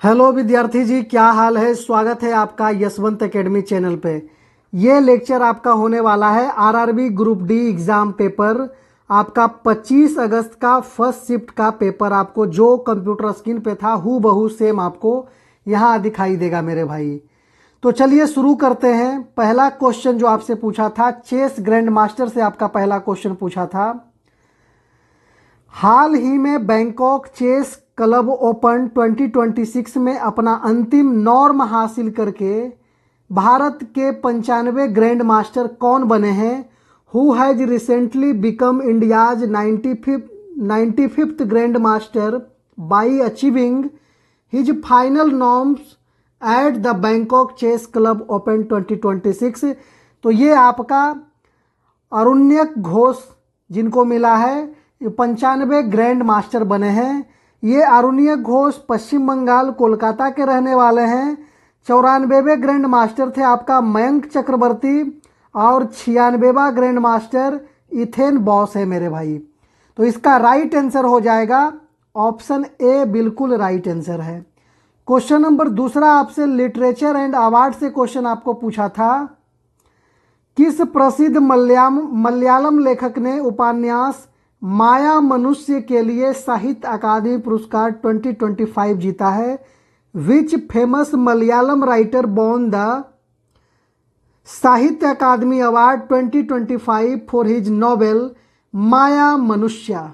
Hello विद्यार्थी जी, क्या हाल है। स्वागत है आपका यशवंत एकेडमी चैनल पे। ये लेक्चर आपका होने वाला है RRB group D exam paper. आपका 25 अगस्त का फर्स्ट शिफ्ट का पेपर आपको जो कंप्यूटर स्क्रीन पे था हू बहू सेम आपको यहाँ दिखाई देगा मेरे भाई। तो चलिए शुरू करते हैं। पहला क्वेश्चन जो आपसे पूछा था, चेस ग्रैंड मास्टर से आपका पहला क्वेश्चन पूछा था। हाल ही में बैंकॉक चेस क्लब ओपन 2026 में अपना अंतिम नॉर्म हासिल करके भारत के 95 ग्रैंड मास्टर कौन बने हैं? Who has recently become India's 95th grand master by achieving his final norms at the Bangkok chess club open 2026। तो ये आपका अरुण्यक घोष जिनको मिला है, 95 ग्रैंड मास्टर बने हैं। ये अरुण्यक घोष पश्चिम बंगाल कोलकाता के रहने वाले हैं। 94वें ग्रैंड मास्टर थे आपका मयंक चक्रवर्ती और 96वां ग्रैंड मास्टर इथेन बॉस है मेरे भाई। तो इसका राइट आंसर हो जाएगा ऑप्शन ए, बिल्कुल राइट आंसर है। क्वेश्चन नंबर दूसरा आपसे लिटरेचर एंड अवार्ड से क्वेश्चन आपको पूछा था। किस प्रसिद्ध मलयालम लेखक ने उपन्यास माया मनुष्य के लिए साहित्य अकादमी पुरस्कार 2025 जीता है? Which famous Malayalam writer won the साहित्य अकादमी अवार्ड 2025 फॉर हिज नॉवेल माया मनुष्य?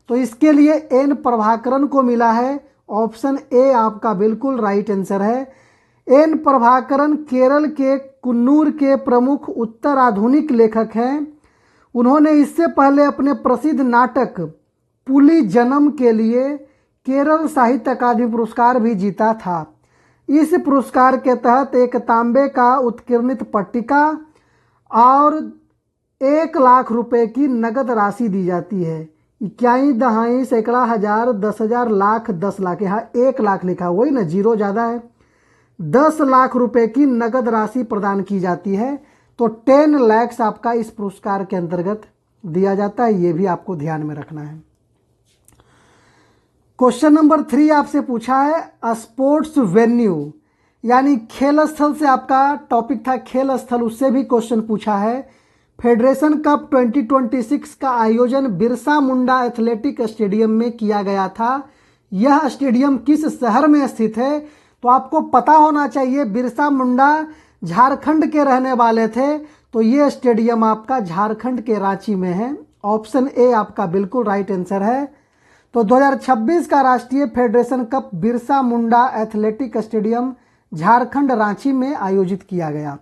तो इसके लिए एन प्रभाकरन को मिला है। ऑप्शन ए आपका बिल्कुल राइट आंसर है। एन प्रभाकरन केरल के कुन्नूर के प्रमुख उत्तर आधुनिक लेखक हैं। उन्होंने इससे पहले अपने प्रसिद्ध नाटक पुली जन्म के लिए केरल साहित्य अकादमी पुरस्कार भी जीता था। इस पुरस्कार के तहत एक तांबे का उत्कीर्णित पट्टिका और 1 लाख रुपए की नगद राशि दी जाती है। इक्याई दहाई सैकड़ा हजार 10,000 लाख 10 लाख, यहाँ 1 लाख लिखा, वही ना, जीरो ज़्यादा है। 10 लाख रुपए की नगद राशि प्रदान की जाती है। तो 10 लाख आपका इस पुरस्कार के अंतर्गत दिया जाता है, ये भी आपको ध्यान में रखना है। क्वेश्चन नंबर 3 आपसे पूछा है स्पोर्ट्स वेन्यू, यानी खेल स्थल से आपका टॉपिक था, खेल स्थल, उससे भी क्वेश्चन पूछा है। फेडरेशन कप 2026 का आयोजन बिरसा मुंडा एथलेटिक स्टेडियम में किया गया था। यह स्टेडियम किस शहर में स्थित है? तो आपको पता होना चाहिए, बिरसा मुंडा झारखंड के रहने वाले थे, तो ये स्टेडियम आपका झारखंड के रांची में है। ऑप्शन ए आपका बिल्कुल राइट आंसर है। तो 2026 का राष्ट्रीय federation cup Birsa Munda athletic stadium Jharkhand Ranchi में आयोजित किया गया।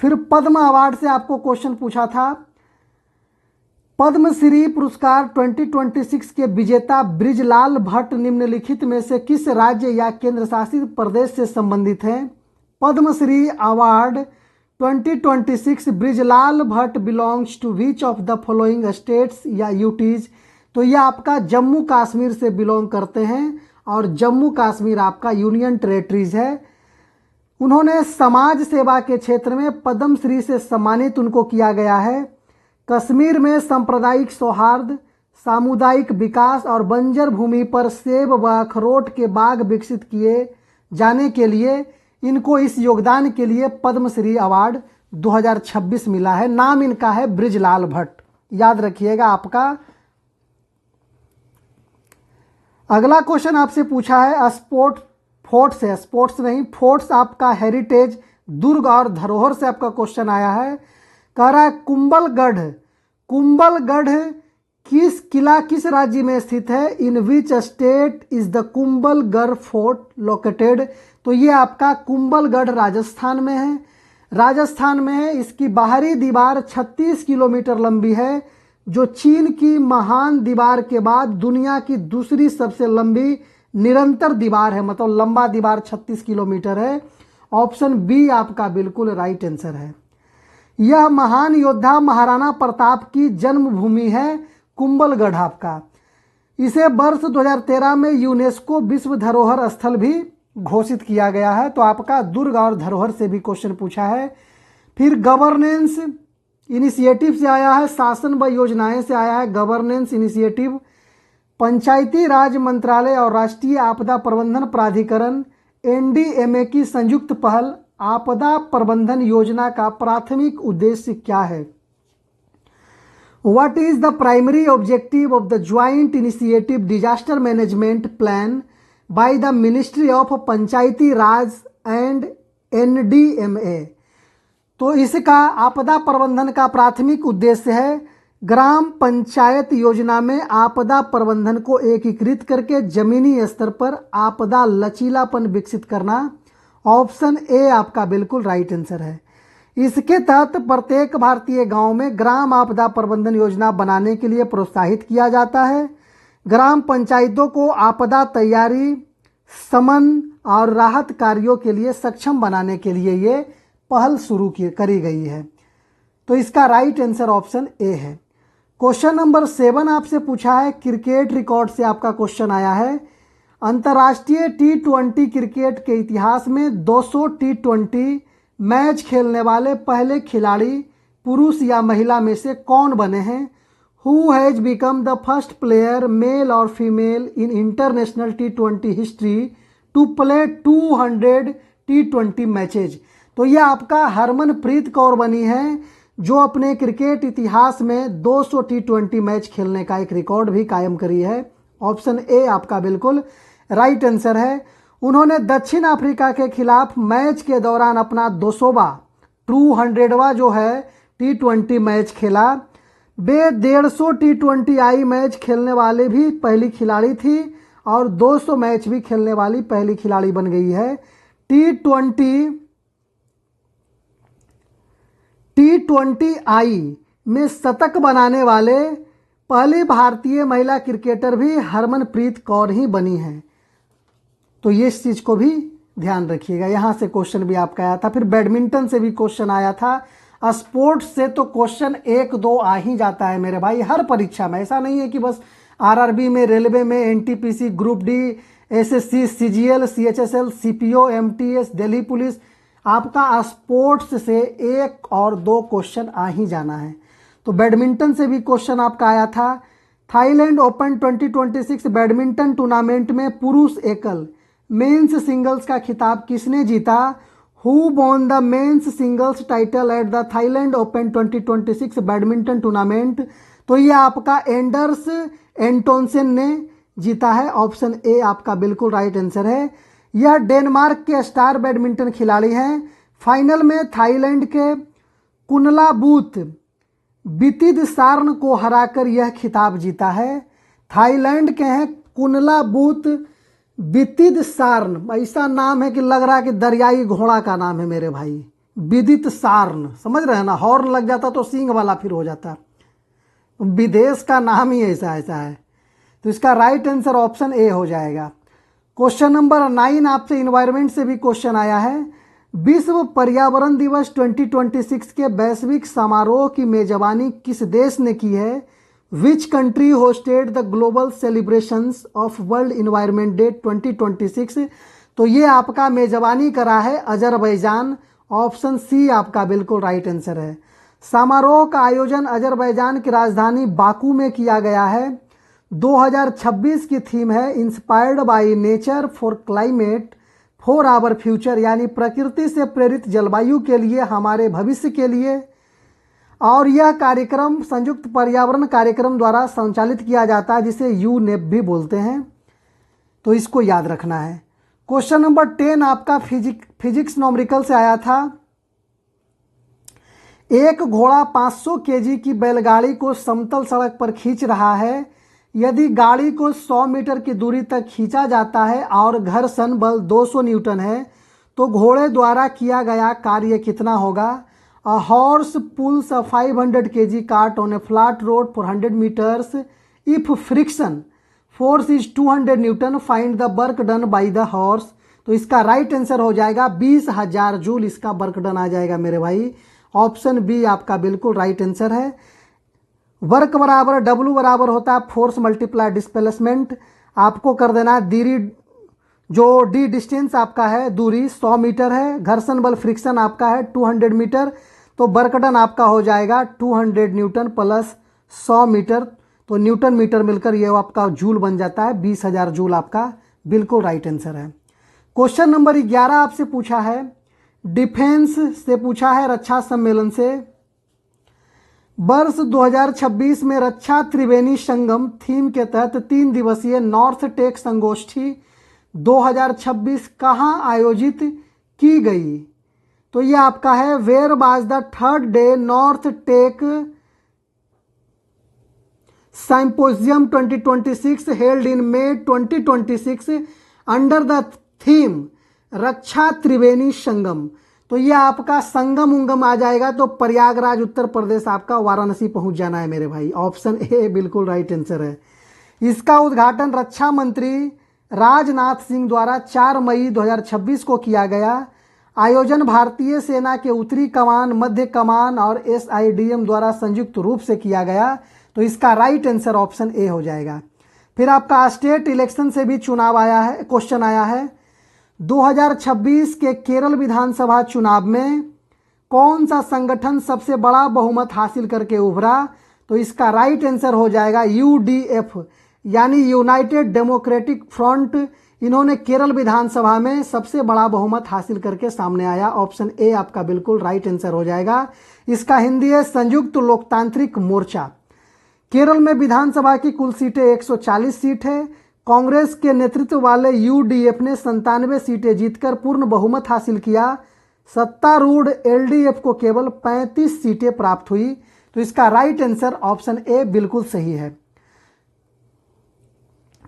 फिर पद्म अवार्ड से आपको क्वेश्चन पूछा था। पद्मश्री पुरस्कार 2026 के विजेता बृजलाल भट्ट निम्नलिखित में से किस राज्य या केंद्र शासित प्रदेश से संबंधित हैं? Padmashri award 2026 Brijlal Bhatt belongs to which of the following states या यूटीज? तो ये आपका जम्मू कश्मीर से बिलोंग करते हैं और जम्मू कश्मीर आपका यूनियन टेरेटरीज है। उन्होंने समाज सेवा के क्षेत्र में पद्मश्री से सम्मानित उनको किया गया है। कश्मीर में सांप्रदायिक सौहार्द, सामुदायिक विकास और बंजर भूमि पर सेब व अखरोट के बाग विकसित किए जाने के लिए इनको इस योगदान के लिए पद्मश्री अवार्ड 2026 मिला है। नाम इनका है बृजलाल भट्ट, याद रखिएगा आपका। अगला क्वेश्चन आपसे पूछा है फोर्ट्स है, स्पोर्ट्स नहीं, फोर्ट्स आपका हेरिटेज, दुर्ग और धरोहर से आपका क्वेश्चन आया है। कह रहा है कुंभलगढ़ किस राज्य में स्थित है? In which state is the Kumbhalgarh fort located? तो ये आपका कुंभलगढ़ राजस्थान में है। राजस्थान में है। इसकी बाहरी दीवार 36 किलोमीटर लंबी है, जो चीन की महान दीवार के बाद दुनिया की दूसरी सबसे लंबी निरंतर दीवार है। मतलब लंबा दीवार 36 किलोमीटर है। ऑप्शन बी आपका बिल्कुल राइट आंसर है। यह महान योद्धा महाराणा प्रताप की जन्मभूमि है कुंभलगढ़ आपका। इसे वर्ष 2013 में यूनेस्को विश्व धरोहर स्थल भी घोषित किया गया है। तो आपका दुर्ग और धरोहर से भी क्वेश्चन पूछा है। फिर गवर्नेंस इनिशिएटिव से आया है, शासन व योजनाएं से आया है गवर्नेंस इनिशिएटिव। पंचायती राज मंत्रालय और राष्ट्रीय आपदा प्रबंधन प्राधिकरण एनडीएमए की संयुक्त पहल आपदा प्रबंधन योजना का प्राथमिक उद्देश्य क्या है? What is the primary objective of the joint initiative disaster management plan by the Ministry of Panchayati Raj and NDMA? तो इसका आपदा प्रबंधन का प्राथमिक उद्देश्य है ग्राम पंचायत योजना में आपदा प्रबंधन को एकीकृत करके जमीनी स्तर पर आपदा लचीलापन विकसित करना। ऑप्शन ए आपका बिल्कुल राइट आंसर है। इसके तहत प्रत्येक भारतीय गांव में ग्राम आपदा प्रबंधन योजना बनाने के लिए प्रोत्साहित किया जाता है। ग्राम पंचायतों को आपदा तैयारी, शमन और राहत कार्यों के लिए सक्षम बनाने के लिए ये पहल शुरू करी गई है। तो इसका राइट आंसर ऑप्शन ए है। क्वेश्चन नंबर 7 आपसे पूछा है, क्रिकेट रिकॉर्ड से आपका क्वेश्चन आया है। अंतर्राष्ट्रीय T20 क्रिकेट के इतिहास में 200 T20 मैच खेलने वाले पहले खिलाड़ी पुरुष या महिला में से कौन बने हैं? Who has become the first player male और female in international T20 history to play 200 T20 matches? तो यह आपका हरमनप्रीत कौर बनी है जो अपने क्रिकेट इतिहास में 200 T20 मैच खेलने का एक रिकॉर्ड भी कायम करी है। ऑप्शन ए आपका बिल्कुल राइट आंसर है। उन्होंने दक्षिण अफ्रीका के खिलाफ मैच के दौरान अपना 200वां जो है T20 मैच खेला। वे 150 T20 आई मैच खेलने वाले भी पहली खिलाड़ी थी और 200 मैच भी खेलने वाली पहली खिलाड़ी बन गई है। T20 आई में शतक बनाने वाले पहली भारतीय महिला क्रिकेटर भी हरमनप्रीत कौर ही बनी हैं। तो ये इस चीज़ को भी ध्यान रखिएगा। यहाँ से क्वेश्चन भी आपका आया था। फिर बैडमिंटन से भी क्वेश्चन आया था। स्पोर्ट्स से तो क्वेश्चन 1-2 आ ही जाता है मेरे भाई हर परीक्षा में। ऐसा नहीं है कि बस आरआरबी में, रेलवे में, NTPC, group D, SSC, CGL, CHSL, CPO, MTS, Delhi police, आपका स्पोर्ट्स से 1 और 2 क्वेश्चन आ ही जाना है। तो बैडमिंटन से भी क्वेश्चन आपका आया था। थाईलैंड ओपन 2026 बैडमिंटन टूर्नामेंट में पुरुष एकल मेंस सिंगल्स का खिताब किसने जीता? Who won the men's singles title at the Thailand open 2026 badminton tournament? तो ये आपका एंडर्स एंटोनसेन ने जीता है। ऑप्शन ए आपका बिल्कुल राइट आंसर है। यह डेनमार्क के स्टार बैडमिंटन खिलाड़ी हैं। फाइनल में थाईलैंड के कुनलाबूत बितिद सार्न को हराकर यह खिताब जीता है। थाईलैंड के हैं कुनलाबूत बितिद सार्न। ऐसा नाम है कि लग रहा है कि दरियाई घोड़ा का नाम है मेरे भाई। विदित सार्न, समझ रहे हैं ना? हॉर्न लग जाता तो सींग वाला फिर हो जाता। विदेश का नाम ही ऐसा है। तो इसका राइट आंसर ऑप्शन ए हो जाएगा। क्वेश्चन नंबर 9 आपसे इन्वायरमेंट से भी क्वेश्चन आया है। विश्व पर्यावरण दिवस 2026 के वैश्विक समारोह की मेजबानी किस देश ने की है? Which country hosted the global celebrations of world environment day 2026? तो ये आपका मेजबानी करा है अजरबैजान। ऑप्शन सी आपका बिल्कुल राइट आंसर है। समारोह का आयोजन अजरबैजान की राजधानी बाकू में किया गया है। 2026 की थीम है inspired by nature for climate for our future, यानी प्रकृति से प्रेरित जलवायु के लिए, हमारे भविष्य के लिए। और यह कार्यक्रम संयुक्त पर्यावरण कार्यक्रम द्वारा संचालित किया जाता है जिसे यूनेप भी बोलते हैं। तो इसको याद रखना है। क्वेश्चन नंबर 10 आपका फिजिक्स न्यूमेरिकल से आया था। एक घोड़ा 500 केजी की बैलगाड़ी को समतल सड़क पर खींच रहा है। यदि गाड़ी को 100 मीटर की दूरी तक खींचा जाता है और घर्षण बल 200 न्यूटन है तो घोड़े द्वारा किया गया कार्य कितना होगा? A horse pulls a 500 kg cart on a flat road for 100 meters. If friction force is 200 Newton, find the work done by the horse. तो इसका राइट आंसर हो जाएगा 20,000 जूल इसका वर्क डन आ जाएगा मेरे भाई। ऑप्शन बी आपका बिल्कुल राइट आंसर है। वर्क बराबर W बराबर होता है फोर्स मल्टीप्लाई डिस्प्लेसमेंट। आपको कर देना है दूरी, जो डी डिस्टेंस आपका है दूरी 100 मीटर है, घर्षण बल फ्रिक्शन आपका है 200 मीटर, तो वर्क डन आपका हो जाएगा 200 न्यूटन प्लस 100 मीटर, तो न्यूटन मीटर मिलकर ये आपका जूल बन जाता है 20,000 जूल आपका बिल्कुल राइट आंसर है। क्वेश्चन नंबर 11 आपसे पूछा है, डिफेंस से पूछा है, रक्षा सम्मेलन से। वर्ष 2026 में रक्षा त्रिवेणी संगम थीम के तहत 3 दिवसीय नॉर्थ टेक संगोष्ठी 2026 कहाँ आयोजित की गई? तो ये आपका है, where was the third day north tech Symposium 2026 held in May 2026 under the theme Raksha Triveni Sangam. तो ये आपका संगम उंगम आ जाएगा तो प्रयागराज उत्तर प्रदेश, आपका वाराणसी पहुंच जाना है मेरे भाई। ऑप्शन ए बिल्कुल राइट आंसर है। इसका उद्घाटन रक्षा मंत्री राजनाथ सिंह द्वारा 4 मई 2026 को किया गया। आयोजन भारतीय सेना के उत्तरी कमान, मध्य कमान और SIDM द्वारा संयुक्त रूप से किया गया। तो इसका राइट आंसर ऑप्शन ए हो जाएगा। फिर आपका स्टेट इलेक्शन से भी चुनाव आया है, क्वेश्चन आया है। 2026 के केरल विधानसभा चुनाव में कौन सा संगठन सबसे बड़ा बहुमत हासिल करके उभरा? तो इसका राइट आंसर हो जाएगा UDF, यानी यूनाइटेड डेमोक्रेटिक फ्रंट। इन्होंने केरल विधानसभा में सबसे बड़ा बहुमत हासिल करके सामने आया। ऑप्शन ए आपका बिल्कुल राइट आंसर हो जाएगा। इसका हिंदी है संयुक्त लोकतांत्रिक मोर्चा। केरल में विधानसभा की कुल सीटें 140 सीट है। कांग्रेस के नेतृत्व वाले UDF ने 97 सीटें जीतकर पूर्ण बहुमत हासिल किया। सत्तारूढ़ LDF को केवल 35 सीटें प्राप्त हुई। तो इसका राइट आंसर ऑप्शन ए बिल्कुल सही है।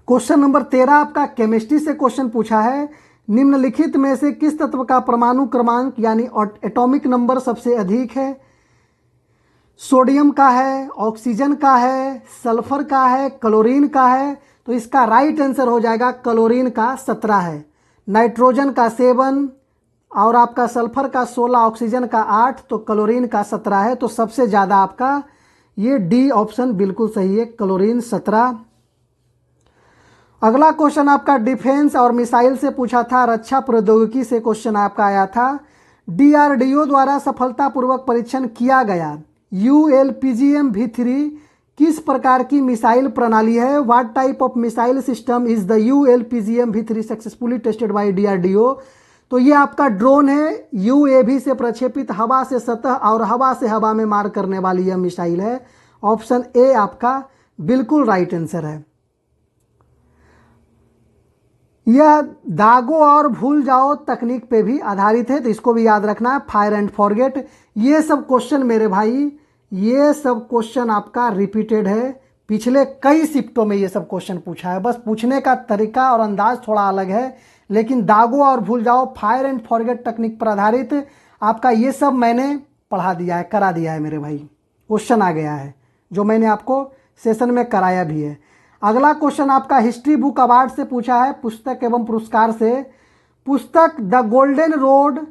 क्वेश्चन नंबर 13 आपका केमिस्ट्री से क्वेश्चन पूछा है, निम्नलिखित में से किस तत्व का परमाणु क्रमांक यानी एटॉमिक नंबर सबसे अधिक है? सोडियम का है, ऑक्सीजन का है, सल्फर का है, क्लोरीन का है। तो इसका राइट आंसर हो जाएगा क्लोरीन का 17 है, नाइट्रोजन का 7 और आपका सल्फर का 16, ऑक्सीजन का 8, तो क्लोरीन का 17 है। तो सबसे ज़्यादा आपका ये डी ऑप्शन बिल्कुल सही है, क्लोरीन 17। अगला क्वेश्चन आपका डिफेंस और मिसाइल से पूछा था, रक्षा प्रौद्योगिकी से क्वेश्चन आपका आया था। DRDO द्वारा सफलतापूर्वक परीक्षण किया गया ULPGM V3 किस प्रकार की मिसाइल प्रणाली है? What type of missile system is the ULPGM V3 successfully tested by DRDO? तो ये आपका ड्रोन है, UAV से प्रक्षेपित हवा से सतह और हवा से हवा में मार करने वाली यह मिसाइल है। ऑप्शन ए आपका बिल्कुल राइट आंसर है। यह दागो और भूल जाओ तकनीक पे भी आधारित है, तो इसको भी याद रखना है, फायर एंड फॉरगेट। ये सब क्वेश्चन मेरे भाई, ये सब क्वेश्चन आपका रिपीटेड है, पिछले कई शिफ्टों में ये सब क्वेश्चन पूछा है। बस पूछने का तरीका और अंदाज थोड़ा अलग है, लेकिन दागो और भूल जाओ, फायर एंड फॉरगेट तकनीक पर आधारित आपका ये सब मैंने पढ़ा दिया है, करा दिया है मेरे भाई। क्वेश्चन आ गया है जो मैंने आपको सेशन में कराया भी है। अगला क्वेश्चन आपका हिस्ट्री बुक अवार्ड से पूछा है, पुस्तक एवं पुरस्कार से। पुस्तक the golden road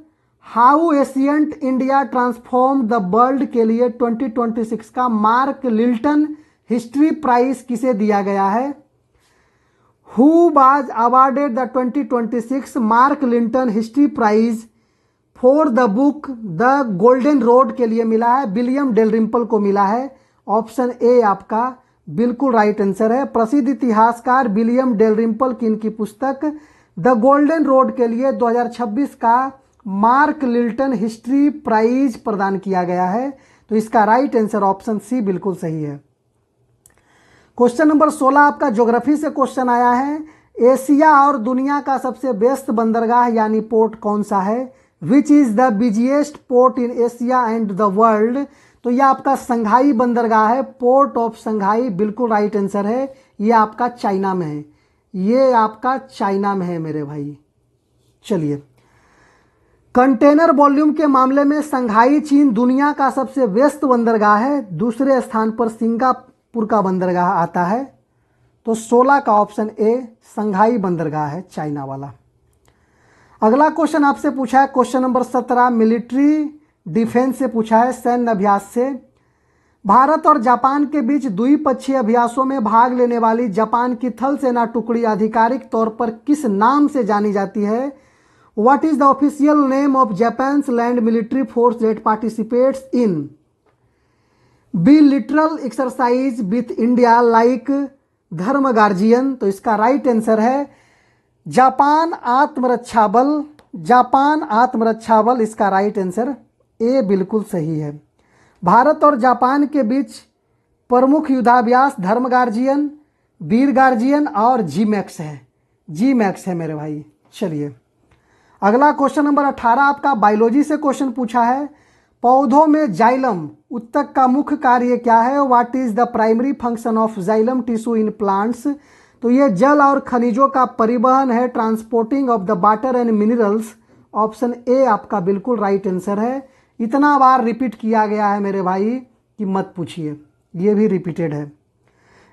how ancient India transform the world के लिए 2026 का मार्क लिल्टन हिस्ट्री प्राइज किसे दिया गया है? Who was awarded the 2026 Mark Lynton history prize for the book the golden road के लिए मिला है, विलियम डेलरिम्पल को मिला है। ऑप्शन ए आपका बिल्कुल राइट आंसर है। प्रसिद्ध इतिहासकार विलियम डेलरिम्पल की इनकी पुस्तक द गोल्डन रोड के लिए 2026 का मार्क लिल्टन हिस्ट्री प्राइज प्रदान किया गया है। तो इसका राइट आंसर ऑप्शन सी बिल्कुल सही है। क्वेश्चन नंबर 16 आपका ज्योग्राफी से क्वेश्चन आया है, एशिया और दुनिया का सबसे व्यस्त बंदरगाह यानी पोर्ट कौन सा है? Which is the busiest port in Asia and the world? तो यह आपका संघाई बंदरगाह है, पोर्ट ऑफ संघाई बिल्कुल राइट आंसर है। ये आपका चाइना में है, ये आपका चाइना में है मेरे भाई। चलिए, कंटेनर वॉल्यूम के मामले में संघाई चीन दुनिया का सबसे व्यस्त बंदरगाह है, दूसरे स्थान पर सिंगापुर का बंदरगाह आता है। तो 16 का ऑप्शन ए संघाई बंदरगाह है, चाइना वाला। अगला क्वेश्चन आपसे पूछा है क्वेश्चन नंबर 17 मिलिट्री डिफेंस से पूछा है, सैन्य अभ्यास से। भारत और जापान के बीच द्विपक्षीय अभ्यासों में भाग लेने वाली जापान की थल सेना टुकड़ी आधिकारिक तौर पर किस नाम से जानी जाती है? What is the official name of Japan's land military force that participates in bilateral exercise with India like Dharma guardian? तो इसका राइट आंसर है जापान आत्मरक्षा बल, जापान आत्मरक्षा बल इसका राइट आंसर ए बिल्कुल सही है। भारत और जापान के बीच प्रमुख युद्धाभ्यास धर्म गार्जियन, वीर गार्जियन और जी मैक्स है। जी मैक्स है मेरे भाई। चलिए अगला क्वेश्चन नंबर 18 आपका बायोलॉजी से क्वेश्चन पूछा है। पौधों में जाइलम उत्तक का मुख्य कार्य क्या है? What is the primary function of xylem tissue in plants? तो ये जल और खनिजों का परिवहन है, transporting of the water and minerals. Option A आपका बिल्कुल राइट आंसर है। इतना बार रिपीट किया गया है मेरे भाई कि मत पूछिए, ये भी रिपीटेड है।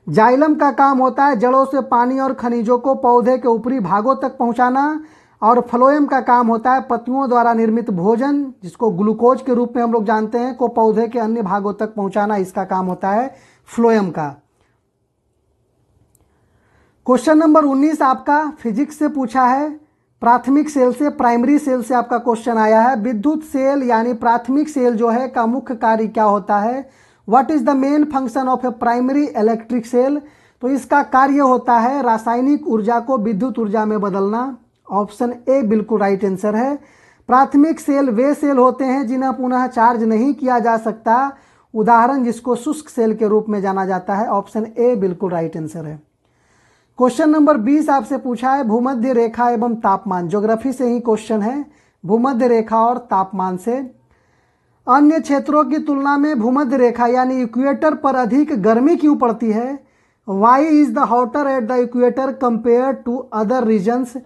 जाइलम का काम होता है जड़ों से पानी और खनिजों को पौधे के ऊपरी भागों तक पहुंचाना, और फ्लोएम का काम होता है पत्तियों द्वारा निर्मित भोजन, जिसको ग्लूकोज के रूप में हम लोग जानते हैं, को पौधे के अन्य भागों तक पहुंचाना। इसका काम होता है फ्लोएम का। क्वेश्चन नंबर 19 आपका फिजिक्स से पूछा है। प्राथमिक सेल से प्राइमरी सेल से आपका क्वेश्चन आया है। विद्युत सेल यानी प्राथमिक सेल जो है का मुख्य कार्य क्या होता है? What is the main function of a primary electric cell? तो इसका कार्य होता है रासायनिक ऊर्जा को विद्युत ऊर्जा में बदलना। ऑप्शन ए बिल्कुल राइट आंसर है। प्राथमिक सेल वे सेल होते हैं जिन्हें पुनः चार्ज नहीं किया जा सकता, उदाहरण जिसको शुष्क सेल के रूप में जाना जाता है। ऑप्शन ए बिल्कुल राइट आंसर है। क्वेश्चन नंबर 20 आपसे पूछा है भूमध्य रेखा एवं तापमान। ज्योग्राफी से ही क्वेश्चन है, भूमध्य रेखा और तापमान से। अन्य क्षेत्रों की तुलना में भूमध्य रेखा यानी इक्वेटर पर अधिक गर्मी क्यों पड़ती है? Why is the hotter at the equator compare to other regions?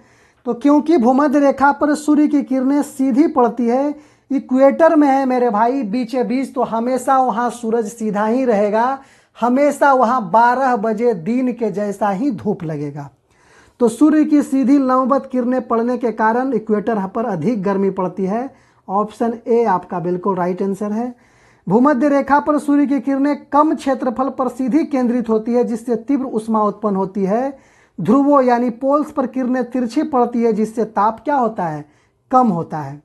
तो क्योंकि भूमध्य रेखा पर सूर्य की किरणें सीधी पड़ती है, इक्वेटर में है मेरे भाई बीचे बीच, तो हमेशा वहाँ सूरज सीधा ही रहेगा, हमेशा वहाँ 12 बजे दिन के जैसा ही धूप लगेगा। तो सूर्य की सीधी लंबवत किरणें पड़ने के कारण इक्वेटर पर अधिक गर्मी पड़ती है। ऑप्शन ए आपका बिल्कुल राइट आंसर है। भूमध्य रेखा पर सूर्य की किरणें कम क्षेत्रफल पर सीधी केंद्रित होती है, जिससे तीव्र ऊष्मा उत्पन्न होती है। ध्रुवों यानी पोल्स पर किरणें तिरछी पड़ती है, जिससे ताप क्या होता है? कम होता है।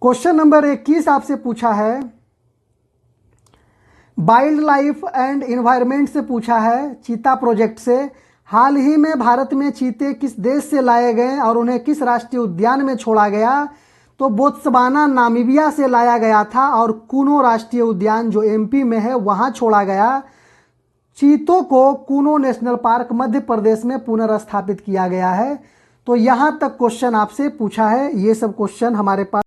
क्वेश्चन नंबर 21 आपसे पूछा है, वाइल्ड लाइफ एंड एनवायरनमेंट से पूछा है, चीता प्रोजेक्ट से। हाल ही में भारत में चीते किस देश से लाए गए और उन्हें किस राष्ट्रीय उद्यान में छोड़ा गया? तो बोत्सवाना नामीबिया से लाया गया था और कूनो राष्ट्रीय उद्यान जो एमपी में है वहां छोड़ा गया। चीतों को कूनो नेशनल पार्क मध्य प्रदेश में पुनर्स्थापित किया गया है। तो यहां तक क्वेश्चन आपसे पूछा है। ये सब क्वेश्चन हमारे पास